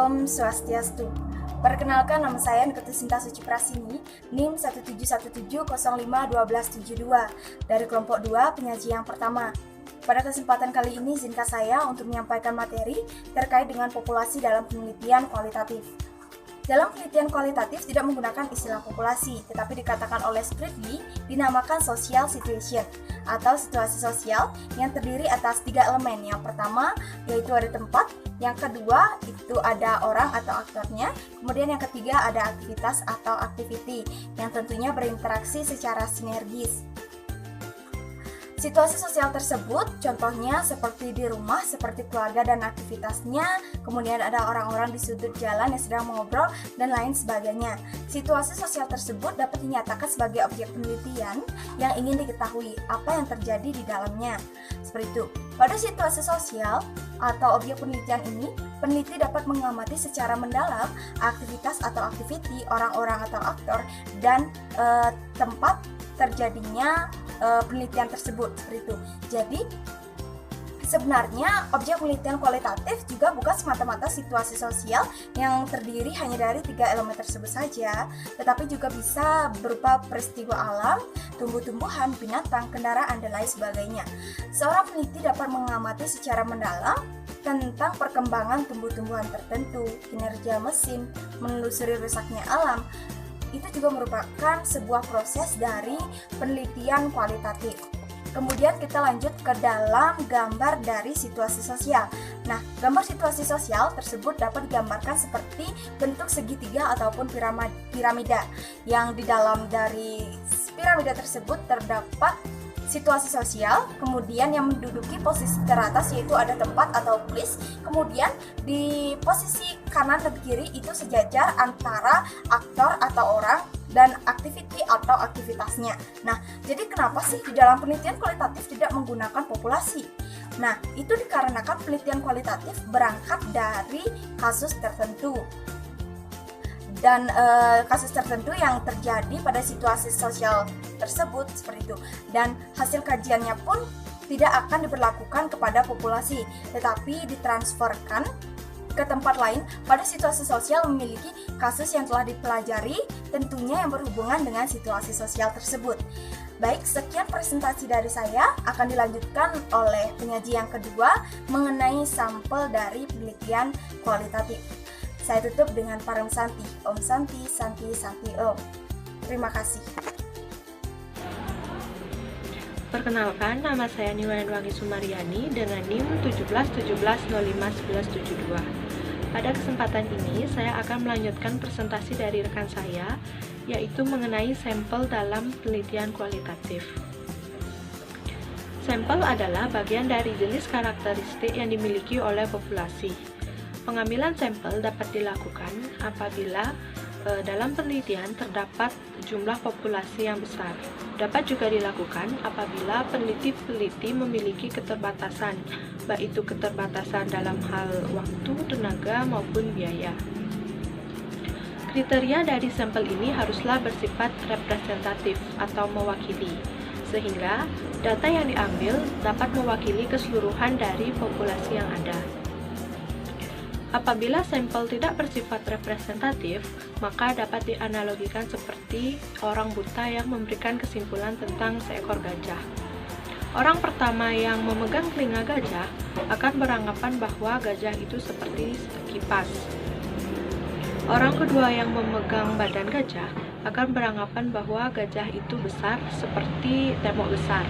Om Swastiastu. Perkenalkan, nama saya Nikuti Sinta Suci Prasini, NIM 171705152 dari kelompok 2 penyaji yang pertama. Pada kesempatan kali ini, izinkan saya untuk menyampaikan materi terkait dengan populasi dalam penelitian kualitatif. Dalam penelitian kualitatif tidak menggunakan istilah populasi, tetapi dikatakan oleh Spridley dinamakan social situation atau situasi sosial yang terdiri atas 3 elemen. Yang pertama yaitu ada tempat, yang kedua itu ada orang atau aktornya, kemudian yang ketiga ada aktivitas atau activity yang tentunya berinteraksi secara sinergis. Situasi sosial tersebut contohnya seperti di rumah, seperti keluarga dan aktivitasnya, kemudian ada orang-orang di sudut jalan yang sedang mengobrol, dan lain sebagainya. Situasi sosial tersebut dapat dinyatakan sebagai objek penelitian yang ingin diketahui apa yang terjadi di dalamnya. Seperti itu. Pada situasi sosial atau objek penelitian ini, peneliti dapat mengamati secara mendalam aktivitas atau activity, orang-orang atau aktor, dan tempat terjadinya penelitian tersebut, seperti itu. Jadi sebenarnya objek penelitian kualitatif juga bukan semata-mata situasi sosial yang terdiri hanya dari 3 elemen tersebut saja, tetapi juga bisa berupa peristiwa alam, tumbuh-tumbuhan, binatang, kendaraan, dan lain sebagainya. Seorang peneliti dapat mengamati secara mendalam tentang perkembangan tumbuh-tumbuhan tertentu, kinerja mesin, menelusuri rusaknya alam. Itu juga merupakan sebuah proses dari penelitian kualitatif. Kemudian kita lanjut ke dalam gambar dari situasi sosial. Nah, gambar situasi sosial tersebut dapat digambarkan seperti bentuk segitiga ataupun piramida, yang di dalam dari piramida tersebut terdapat situasi sosial, kemudian yang menduduki posisi teratas yaitu ada tempat atau place, kemudian di posisi kanan dan kiri itu sejajar antara aktor atau orang dan activity atau aktivitasnya. Nah, jadi kenapa sih di dalam penelitian kualitatif tidak menggunakan populasi? Nah, itu dikarenakan penelitian kualitatif berangkat dari kasus tertentu. Dan kasus tertentu yang terjadi pada situasi sosial tersebut, seperti itu. Dan hasil kajiannya pun tidak akan diberlakukan kepada populasi, tetapi ditransferkan ke tempat lain pada situasi sosial memiliki kasus yang telah dipelajari, tentunya yang berhubungan dengan situasi sosial tersebut. Baik, sekian presentasi dari saya, akan dilanjutkan oleh penyaji yang kedua mengenai sampel dari penelitian kualitatif. Saya tutup dengan Param Santi, Om Santi, Santi, Santi Om. Terima kasih. Perkenalkan, nama saya Niwayanwangi Sumaryani dengan NIM 1717051172. Pada kesempatan ini, saya akan melanjutkan presentasi dari rekan saya, yaitu mengenai sampel dalam penelitian kualitatif. Sampel adalah bagian dari jenis karakteristik yang dimiliki oleh populasi. Pengambilan sampel dapat dilakukan apabila dalam penelitian terdapat jumlah populasi yang besar. Dapat juga dilakukan apabila peneliti-peneliti memiliki keterbatasan, baik itu keterbatasan dalam hal waktu, tenaga, maupun biaya. Kriteria dari sampel ini haruslah bersifat representatif atau mewakili, sehingga data yang diambil dapat mewakili keseluruhan dari populasi yang ada. Apabila sampel tidak bersifat representatif, maka dapat dianalogikan seperti orang buta yang memberikan kesimpulan tentang seekor gajah. Orang pertama yang memegang telinga gajah akan beranggapan bahwa gajah itu seperti kipas. Orang kedua yang memegang badan gajah akan beranggapan bahwa gajah itu besar seperti tembok besar.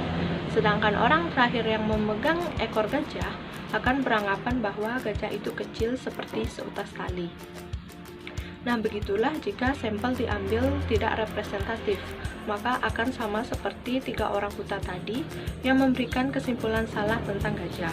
Sedangkan orang terakhir yang memegang ekor gajah akan beranggapan bahwa gajah itu kecil seperti seutas tali. Nah, begitulah jika sampel diambil tidak representatif, maka akan sama seperti 3 orang buta tadi yang memberikan kesimpulan salah tentang gajah.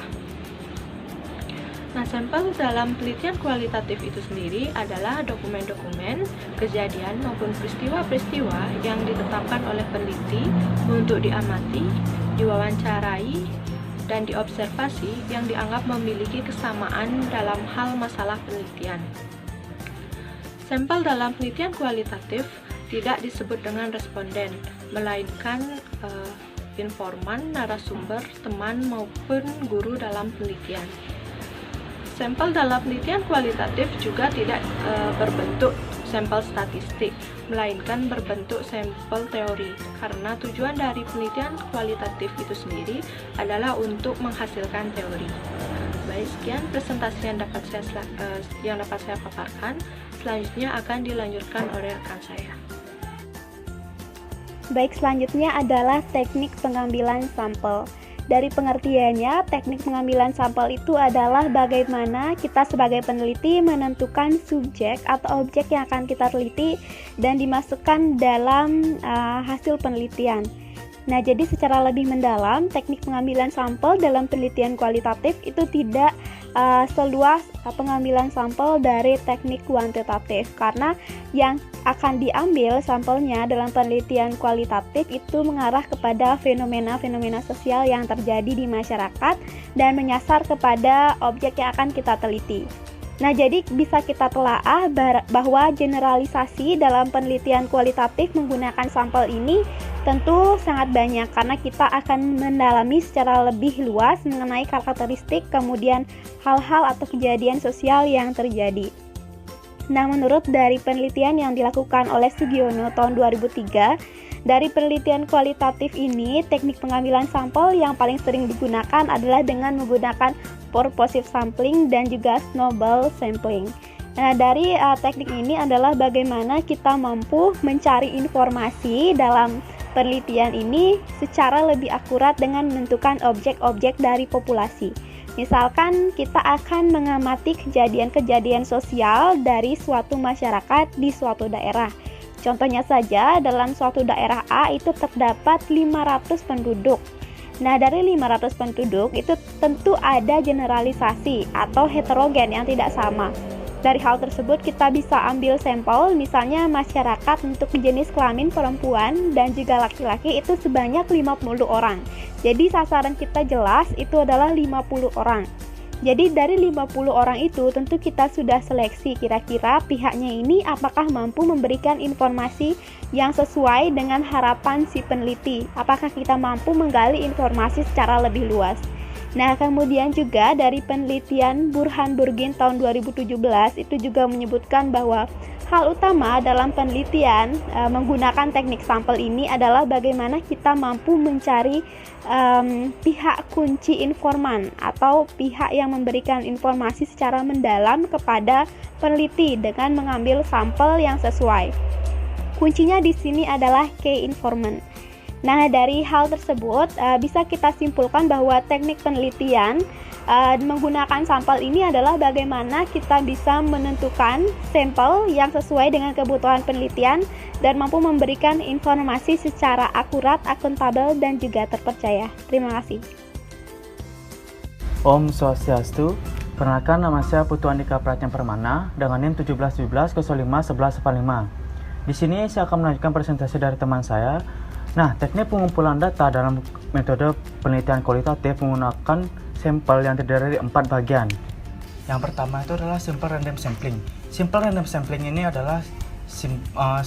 Nah, sampel dalam penelitian kualitatif itu sendiri adalah dokumen-dokumen, kejadian maupun peristiwa-peristiwa yang ditetapkan oleh peneliti untuk diamati, diwawancarai, dan diobservasi yang dianggap memiliki kesamaan dalam hal masalah penelitian. Sampel dalam penelitian kualitatif tidak disebut dengan responden, melainkan informan, narasumber, teman, maupun guru dalam penelitian. Sampel dalam penelitian kualitatif juga tidak berbentuk sampel statistik, melainkan berbentuk sampel teori, karena tujuan dari penelitian kualitatif itu sendiri adalah untuk menghasilkan teori. Baik, sekian presentasi yang dapat saya paparkan. Selanjutnya akan dilanjutkan oleh rekan saya. Baik, selanjutnya adalah teknik pengambilan sampel. Dari pengertiannya, teknik pengambilan sampel itu adalah bagaimana kita sebagai peneliti menentukan subjek atau objek yang akan kita teliti dan dimasukkan dalam hasil penelitian. Nah, jadi secara lebih mendalam, teknik pengambilan sampel dalam penelitian kualitatif itu tidak seluas pengambilan sampel dari teknik kuantitatif, karena yang akan diambil sampelnya dalam penelitian kualitatif itu mengarah kepada fenomena-fenomena sosial yang terjadi di masyarakat dan menyasar kepada objek yang akan kita teliti. Nah, jadi bisa kita telaah bahwa generalisasi dalam penelitian kualitatif menggunakan sampel ini tentu sangat banyak, karena kita akan mendalami secara lebih luas mengenai karakteristik, kemudian hal-hal atau kejadian sosial yang terjadi. Nah, menurut dari penelitian yang dilakukan oleh Sugiono tahun 2003, dari penelitian kualitatif ini, teknik pengambilan sampel yang paling sering digunakan adalah dengan menggunakan purposive sampling dan juga snowball sampling. Nah, dari teknik ini adalah bagaimana kita mampu mencari informasi dalam penelitian ini secara lebih akurat dengan menentukan objek-objek dari populasi. Misalkan kita akan mengamati kejadian-kejadian sosial dari suatu masyarakat di suatu daerah. Contohnya saja, dalam suatu daerah A itu terdapat 500 penduduk. Nah, dari 500 penduduk itu tentu ada generalisasi atau heterogen yang tidak sama. Dari hal tersebut kita bisa ambil sampel, misalnya masyarakat untuk jenis kelamin perempuan dan juga laki-laki itu sebanyak 50 orang. Jadi sasaran kita jelas itu adalah 50 orang. Jadi dari 50 orang itu tentu kita sudah seleksi kira-kira pihaknya ini apakah mampu memberikan informasi yang sesuai dengan harapan si peneliti. Apakah kita mampu menggali informasi secara lebih luas. Nah, kemudian juga dari penelitian Burhan-Burgin tahun 2017 itu juga menyebutkan bahwa hal utama dalam penelitian menggunakan teknik sampel ini adalah bagaimana kita mampu mencari pihak kunci informan atau pihak yang memberikan informasi secara mendalam kepada peneliti dengan mengambil sampel yang sesuai. Kuncinya di sini adalah key informant. Nah, dari hal tersebut bisa kita simpulkan bahwa teknik penelitian menggunakan sampel ini adalah bagaimana kita bisa menentukan sampel yang sesuai dengan kebutuhan penelitian dan mampu memberikan informasi secara akurat, akuntabel, dan juga terpercaya. Terima kasih. Om Swastiastu. Perkenalkan, nama saya Putu Andika Pratnya Permana dengan NIM 1717051145. Di sini saya akan melanjutkan presentasi dari teman saya. Nah, teknik pengumpulan data dalam metode penelitian kualitatif menggunakan sampel yang terdiri dari 4 bagian. Yang pertama itu adalah simple random sampling. Simple random sampling ini adalah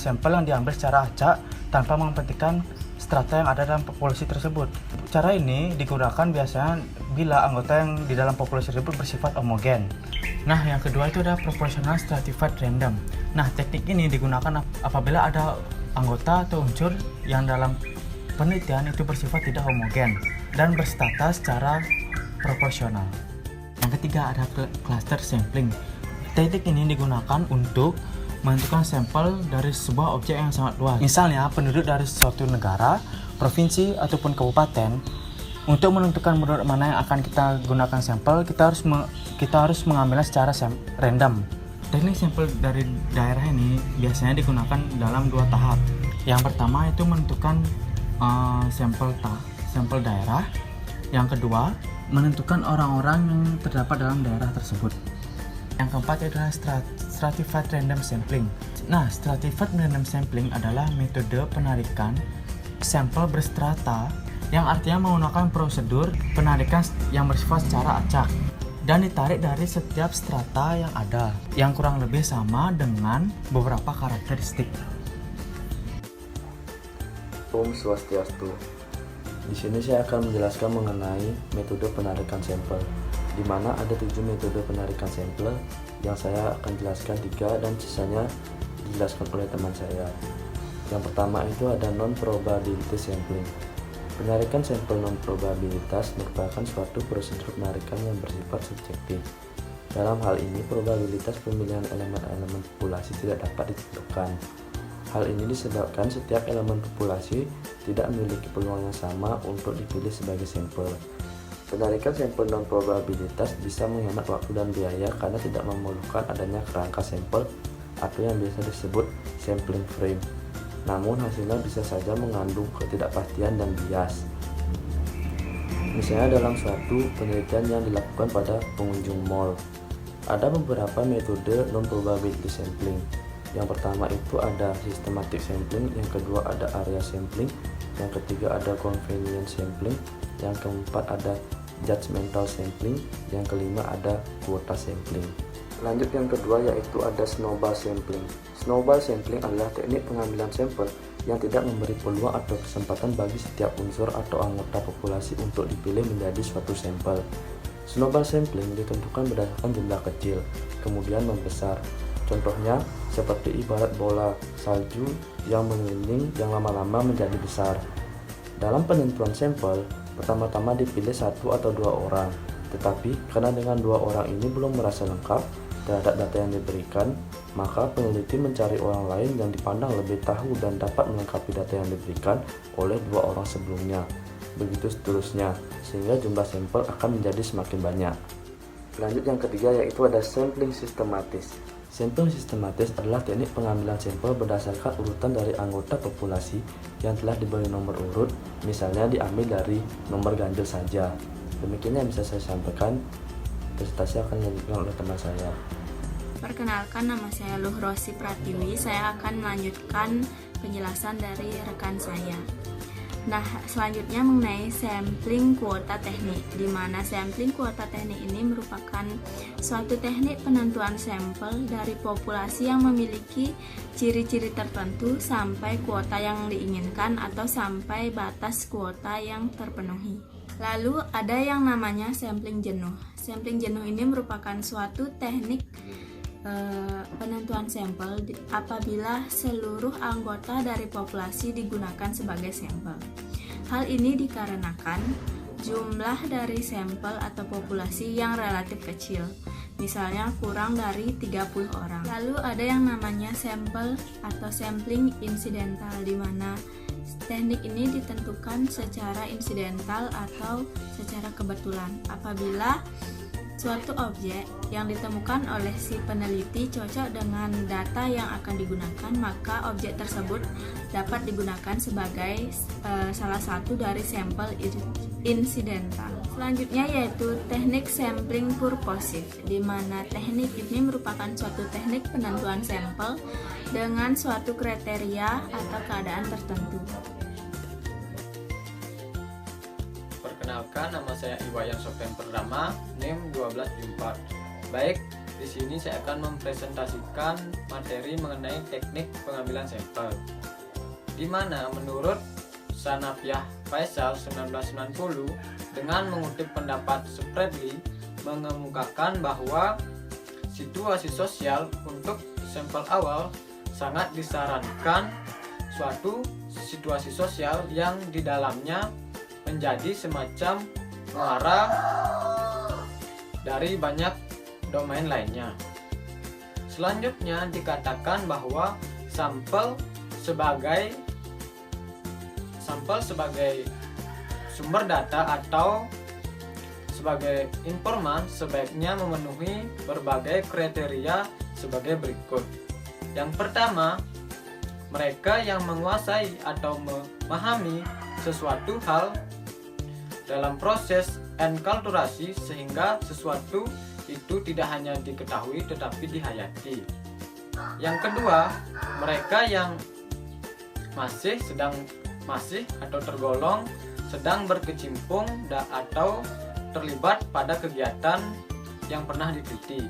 sampel yang diambil secara acak tanpa memperhatikan strata yang ada dalam populasi tersebut. Cara ini digunakan biasanya bila anggota yang di dalam populasi tersebut bersifat homogen. Nah, yang kedua itu adalah proportional stratified random. Nah, teknik ini digunakan apabila ada anggota atau unsur yang dalam penelitian itu bersifat tidak homogen dan berstata secara proporsional. Yang ketiga ada cluster sampling. Teknik ini digunakan untuk menentukan sampel dari sebuah objek yang sangat luas. Misalnya penduduk dari suatu negara, provinsi ataupun kabupaten. Untuk menentukan menurut mana yang akan kita gunakan sampel, kita harus mengambilnya secara random. Teknik sampel dari daerah ini biasanya digunakan dalam 2 tahap. Yang pertama itu menentukan sampel daerah. Yang kedua, menentukan orang-orang yang terdapat dalam daerah tersebut. Yang keempat adalah stratified random sampling. Nah, stratified random sampling adalah metode penarikan sampel berstrata yang artinya menggunakan prosedur penarikan yang bersifat secara acak dan ditarik dari setiap strata yang ada, yang kurang lebih sama dengan beberapa karakteristik. Om Swastiastu. Di sini saya akan menjelaskan mengenai metode penarikan sampel, di mana ada 7 metode penarikan sampel yang saya akan jelaskan 3 dan sisanya dijelaskan oleh teman saya. Yang pertama itu ada non-probability sampling. Penarikan sampel non-probabilitas merupakan suatu prosedur penarikan yang bersifat subjektif. Dalam hal ini, probabilitas pemilihan elemen-elemen populasi tidak dapat ditentukan. Hal ini disebabkan setiap elemen populasi tidak memiliki peluang yang sama untuk dipilih sebagai sampel. Penarikan sampel non-probabilitas bisa menghemat waktu dan biaya karena tidak memerlukan adanya kerangka sampel atau yang biasa disebut sampling frame. Namun hasilnya bisa saja mengandung ketidakpastian dan bias. Misalnya dalam suatu penelitian yang dilakukan pada pengunjung mall, ada beberapa metode non-probability sampling. Yang pertama itu ada systematic sampling, yang kedua ada area sampling, yang ketiga ada convenience sampling, yang keempat ada judgmental sampling, yang kelima ada quota sampling. Lanjut yang kedua yaitu ada snowball sampling. Snowball sampling adalah teknik pengambilan sampel yang tidak memberi peluang atau kesempatan bagi setiap unsur atau anggota populasi untuk dipilih menjadi suatu sampel. Snowball sampling ditentukan berdasarkan jumlah kecil, kemudian membesar. Contohnya seperti ibarat bola salju yang mengeliling yang lama-lama menjadi besar. Dalam penentuan sampel, pertama-tama dipilih 1 atau 2 orang. Tetapi karena dengan 2 orang ini belum merasa lengkap terhadap data yang diberikan, maka peneliti mencari orang lain yang dipandang lebih tahu dan dapat melengkapi data yang diberikan oleh 2 orang sebelumnya. Begitu seterusnya, sehingga jumlah sampel akan menjadi semakin banyak. Lanjut yang ketiga yaitu ada sampling sistematis. Sampling sistematis adalah teknik pengambilan sampel berdasarkan urutan dari anggota populasi yang telah diberi nomor urut, misalnya diambil dari nomor ganjil saja. Demikian yang bisa saya sampaikan. Presentasi akan dilanjutkan oleh teman saya. Perkenalkan, nama saya Luhrosi Pratiwi. Saya akan melanjutkan penjelasan dari rekan saya. Nah, selanjutnya mengenai sampling kuota teknik, di mana sampling kuota teknik ini merupakan suatu teknik penentuan sampel dari populasi yang memiliki ciri-ciri tertentu sampai kuota yang diinginkan atau sampai batas kuota yang terpenuhi. Lalu ada yang namanya sampling jenuh. Sampling jenuh ini merupakan suatu teknik penentuan sampel apabila seluruh anggota dari populasi digunakan sebagai sampel. Hal ini dikarenakan jumlah dari sampel atau populasi yang relatif kecil, misalnya kurang dari 30 orang. Lalu ada yang namanya sampel atau sampling insidental, di mana teknik ini ditentukan secara insidental atau secara kebetulan apabila suatu objek yang ditemukan oleh si peneliti cocok dengan data yang akan digunakan, maka objek tersebut dapat digunakan sebagai salah satu dari sampel insidental. Selanjutnya yaitu teknik sampling purposive, di mana teknik ini merupakan suatu teknik penentuan sampel dengan suatu kriteria atau keadaan tertentu. Perkenalkan, nama saya Iwayan Sofian Perdama, NIM 1274. Baik, di sini saya akan mempresentasikan materi mengenai teknik pengambilan sampel, di mana menurut Sanapiah Faisal 1990 dengan mengutip pendapat Spradley mengemukakan bahwa situasi sosial untuk sampel awal sangat disarankan suatu situasi sosial yang di dalamnya menjadi semacam muara dari banyak domain lainnya. Selanjutnya dikatakan bahwa sampel sebagai sumber data atau sebagai informan sebaiknya memenuhi berbagai kriteria sebagai berikut. Yang pertama, mereka yang menguasai atau memahami sesuatu hal dalam proses enkulturasi sehingga sesuatu itu tidak hanya diketahui tetapi dihayati. Yang kedua, mereka yang masih atau tergolong sedang berkecimpung atau terlibat pada kegiatan yang pernah diteliti.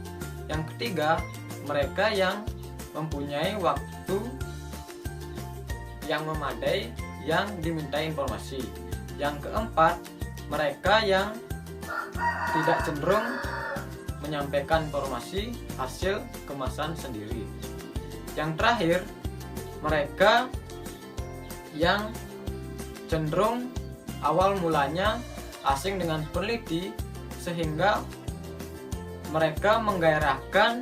Yang ketiga, mereka yang mempunyai waktu yang memadai yang dimintai informasi. Yang keempat, mereka yang tidak cenderung menyampaikan informasi hasil kemasan sendiri. Yang terakhir, mereka yang cenderung awal mulanya asing dengan peneliti sehingga mereka menggairahkan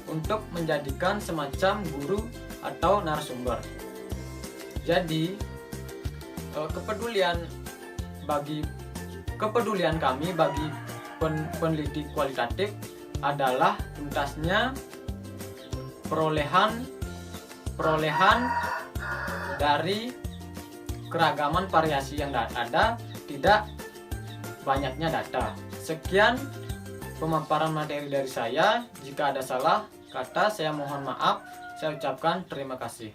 untuk menjadikan semacam guru atau narasumber. Jadi kepedulian kami bagi peneliti kualitatif adalah tuntasnya perolehan dari keragaman variasi yang ada, tidak banyaknya data. Sekian pemaparan materi dari saya. Jika ada salah kata, saya mohon maaf. Saya ucapkan terima kasih.